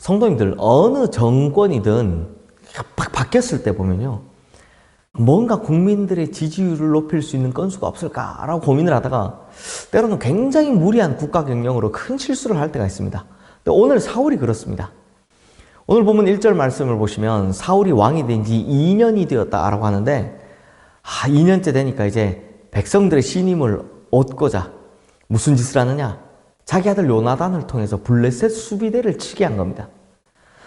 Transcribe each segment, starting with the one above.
성도님들, 어느 정권이든 팍 바뀌었을 때 보면요, 뭔가 국민들의 지지율을 높일 수 있는 건수가 없을까라고 고민을 하다가 때로는 굉장히 무리한 국가 경영으로 큰 실수를 할 때가 있습니다. 근데 오늘 사울이 그렇습니다. 오늘 보면 1절 말씀을 보시면 사울이 왕이 된 지 2년이 되었다라고 하는데 2년째 되니까 이제 백성들의 신임을 얻고자 무슨 짓을 하느냐? 자기 아들 요나단을 통해서 블레셋 수비대를 치게 한 겁니다.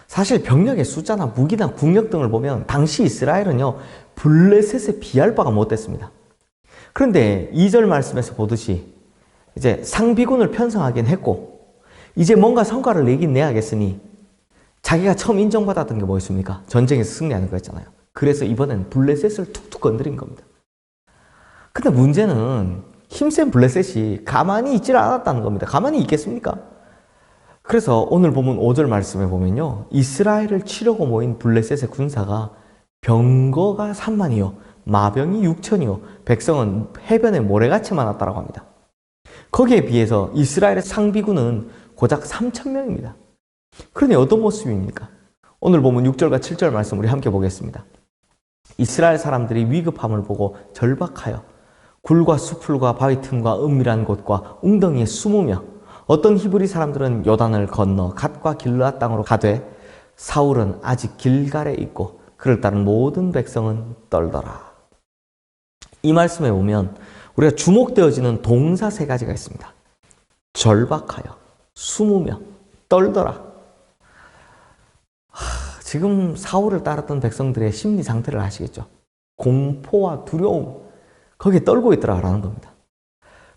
사실 병력의 숫자나 무기나 국력 등을 보면 당시 이스라엘은요, 블레셋에 비할 바가 못 됐습니다. 그런데 2절 말씀에서 보듯이 이제 상비군을 편성하긴 했고 이제 뭔가 성과를 내긴 내야겠으니 자기가 처음 인정받았던 게 뭐였습니까? 전쟁에서 승리하는 거였잖아요. 그래서 이번엔 블레셋을 툭툭 건드린 겁니다. 근데 문제는 힘센 블레셋이 가만히 있질 않았다는 겁니다. 가만히 있겠습니까? 그래서 오늘 보면 5절 말씀에 보면요, 이스라엘을 치려고 모인 블레셋의 군사가 병거가 3만이요 마병이 6천이요 백성은 해변에 모래같이 많았다고 합니다. 거기에 비해서 이스라엘의 상비군은 고작 3,000명입니다. 그러니 어떤 모습입니까? 오늘 보면 6절과 7절 말씀 우리 함께 보겠습니다. 이스라엘 사람들이 위급함을 보고 절박하여 굴과 수풀과 바위 틈과 은밀한 곳과 웅덩이에 숨으며 어떤 히브리 사람들은 요단을 건너 갓과 길르앗 땅으로 가되 사울은 아직 길갈에 있고 그를 따른 모든 백성은 떨더라. 이 말씀에 보면 우리가 주목되어지는 동사 3가지가 있습니다. 절박하여, 숨으며, 떨더라. 지금 사울을 따랐던 백성들의 심리 상태를 아시겠죠? 공포와 두려움, 거기에 떨고 있더라라는 겁니다.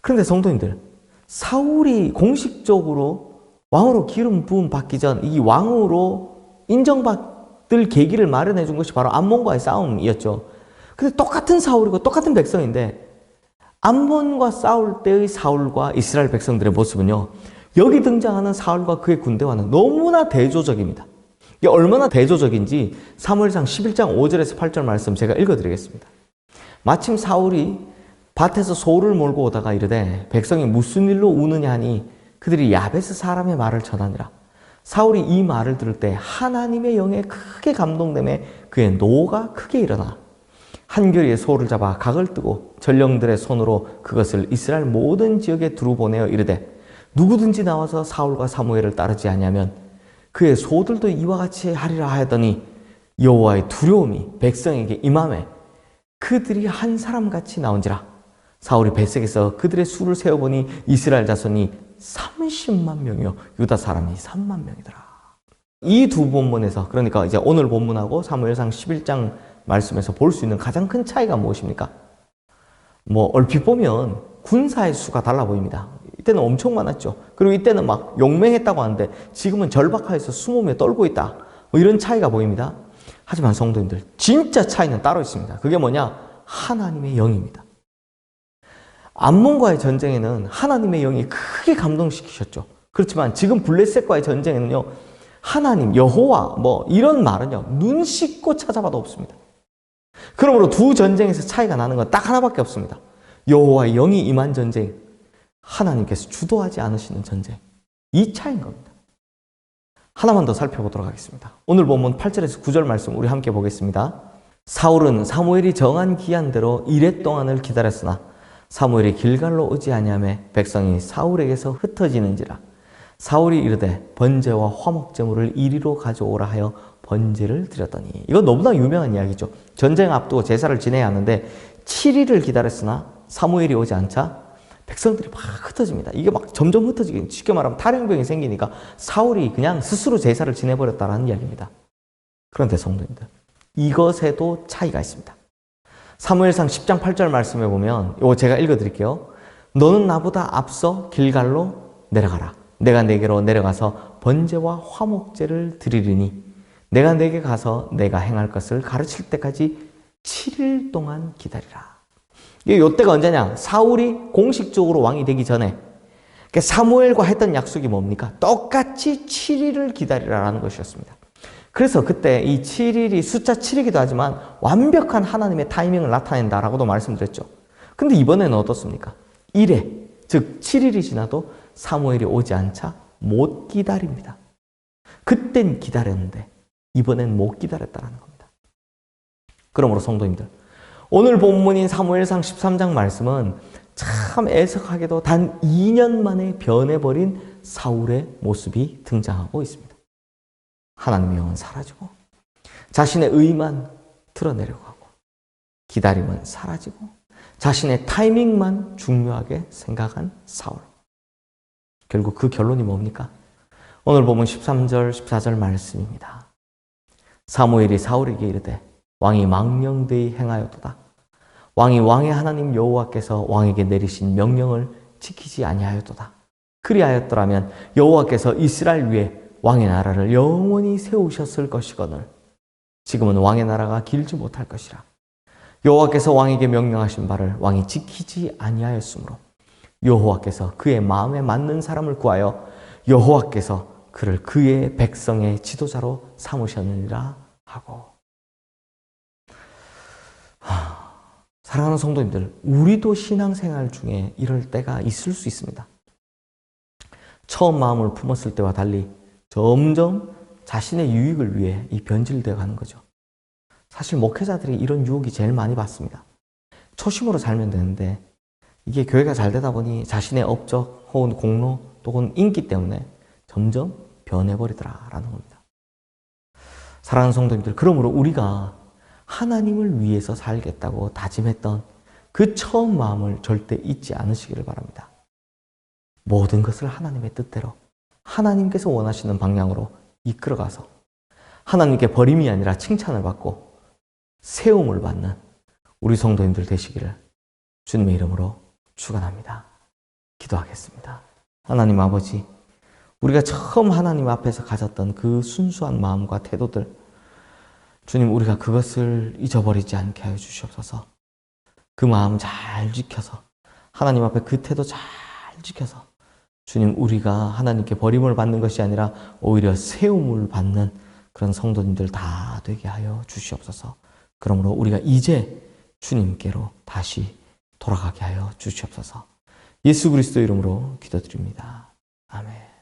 그런데 성도님들, 사울이 공식적으로 왕으로 기름 부음 받기 전 이 왕으로 인정받을 계기를 마련해 준 것이 바로 암몬과의 싸움이었죠. 근데 똑같은 사울이고 똑같은 백성인데 암몬과 싸울 때의 사울과 이스라엘 백성들의 모습은요, 여기 등장하는 사울과 그의 군대와는 너무나 대조적입니다. 이게 얼마나 대조적인지 사무엘상 11장 5절에서 8절 말씀 제가 읽어드리겠습니다. 마침 사울이 밭에서 소를 몰고 오다가 이르되 백성이 무슨 일로 우느냐 하니 그들이 야베스 사람의 말을 전하니라. 사울이 이 말을 들을 때 하나님의 영에 크게 감동되매 그의 노가 크게 일어나 한 겨리의 소를 잡아 각을 뜨고 전령들의 손으로 그것을 이스라엘 모든 지역에 두루 보내어 이르되 누구든지 나와서 사울과 사무엘을 따르지 아니하면 그의 소들도 이와 같이 하리라 하였더니 여호와의 두려움이 백성에게 임하매 그들이 한 사람같이 나온지라. 사울이 벳색에서 그들의 수를 세어보니 이스라엘 자손이 30만 명이요 유다 사람이 3만 명이더라. 이 두 본문에서, 그러니까 이제 오늘 본문하고 사무엘상 11장 말씀에서 볼 수 있는 가장 큰 차이가 무엇입니까? 얼핏 보면 군사의 수가 달라 보입니다. 이때는 엄청 많았죠. 그리고 이때는 막 용맹했다고 하는데 지금은 절박하여서 숨으며 떨고 있다. 이런 차이가 보입니다. 하지만 성도님들, 진짜 차이는 따로 있습니다. 그게 뭐냐? 하나님의 영입니다. 암몬과의 전쟁에는 하나님의 영이 크게 감동시키셨죠. 그렇지만 지금 블레셋과의 전쟁에는요, 하나님, 여호와 이런 말은요, 눈 씻고 찾아봐도 없습니다. 그러므로 두 전쟁에서 차이가 나는 건 딱 하나밖에 없습니다. 여호와의 영이 임한 전쟁, 하나님께서 주도하지 않으시는 전쟁. 이 차이인 겁니다. 하나만 더 살펴보도록 하겠습니다. 오늘 본문 8절에서 9절 말씀 우리 함께 보겠습니다. 사울은 사무엘이 정한 기한대로 이레 동안을 기다렸으나 사무엘이 길갈로 오지 아니하며 백성이 사울에게서 흩어지는지라. 사울이 이르되 번제와 화목제물을 이리로 가져오라 하여 번제를 드렸더니. 이건 너무나 유명한 이야기죠. 전쟁 앞두고 제사를 지내야 하는데 7일을 기다렸으나 사무엘이 오지 않자 백성들이 막 흩어집니다. 이게 막 점점 흩어지게, 쉽게 말하면 탈영병이 생기니까 사울이 그냥 스스로 제사를 지내버렸다는 이야기입니다. 그런데 성도님들, 이것에도 차이가 있습니다. 사무엘상 10장 8절 말씀에 보면, 이거 제가 읽어드릴게요. 너는 나보다 앞서 길갈로 내려가라. 내가 네게로 내려가서 번제와 화목제를 드리리니 내가 네게 가서 내가 행할 것을 가르칠 때까지 7일 동안 기다리라. 이때가 언제냐? 사울이 공식적으로 왕이 되기 전에 사무엘과 했던 약속이 뭡니까? 똑같이 7일을 기다리라라는 것이었습니다. 그래서 그때 이 7일이 숫자 7이기도 하지만 완벽한 하나님의 타이밍을 나타낸다라고도 말씀드렸죠. 근데 이번에는 어떻습니까? 1회, 즉 7일이 지나도 사무엘이 오지 않자 못 기다립니다. 그땐 기다렸는데 이번엔 못 기다렸다는 겁니다. 그러므로 성도님들, 오늘 본문인 사무엘상 13장 말씀은 참 애석하게도 단 2년 만에 변해버린 사울의 모습이 등장하고 있습니다. 하나님의 영은 사라지고 자신의 의만 드러내려고 하고 기다림은 사라지고 자신의 타이밍만 중요하게 생각한 사울. 결국 그 결론이 뭡니까? 오늘 보면 13절, 14절 말씀입니다. 사무엘이 사울에게 이르되 왕이 망령되이 행하였도다. 왕이 왕의 하나님 여호와께서 왕에게 내리신 명령을 지키지 아니하였도다. 그리하였더라면 여호와께서 이스라엘 위에 왕의 나라를 영원히 세우셨을 것이거늘 지금은 왕의 나라가 길지 못할 것이라. 여호와께서 왕에게 명령하신 바를 왕이 지키지 아니하였으므로 여호와께서 그의 마음에 맞는 사람을 구하여 여호와께서 그를 그의 백성의 지도자로 삼으셨느니라 하고. 사랑하는 성도님들, 우리도 신앙생활 중에 이럴 때가 있을 수 있습니다. 처음 마음을 품었을 때와 달리 점점 자신의 유익을 위해 이 변질되어 가는 거죠. 사실 목회자들이 이런 유혹이 제일 많이 받습니다. 초심으로 살면 되는데 이게 교회가 잘 되다 보니 자신의 업적 혹은 공로 또는 인기 때문에 점점 변해버리더라라는 겁니다. 사랑하는 성도님들, 그러므로 우리가 하나님을 위해서 살겠다고 다짐했던 그 처음 마음을 절대 잊지 않으시기를 바랍니다. 모든 것을 하나님의 뜻대로 하나님께서 원하시는 방향으로 이끌어가서 하나님께 버림이 아니라 칭찬을 받고 세움을 받는 우리 성도님들 되시기를 주님의 이름으로 축원합니다. 기도하겠습니다. 하나님 아버지, 우리가 처음 하나님 앞에서 가졌던 그 순수한 마음과 태도들, 주님, 우리가 그것을 잊어버리지 않게 하여 주시옵소서. 그 마음 잘 지켜서 하나님 앞에 그 태도 잘 지켜서 주님, 우리가 하나님께 버림을 받는 것이 아니라 오히려 세움을 받는 그런 성도님들 다 되게 하여 주시옵소서. 그러므로 우리가 이제 주님께로 다시 돌아가게 하여 주시옵소서. 예수 그리스도 이름으로 기도드립니다. 아멘.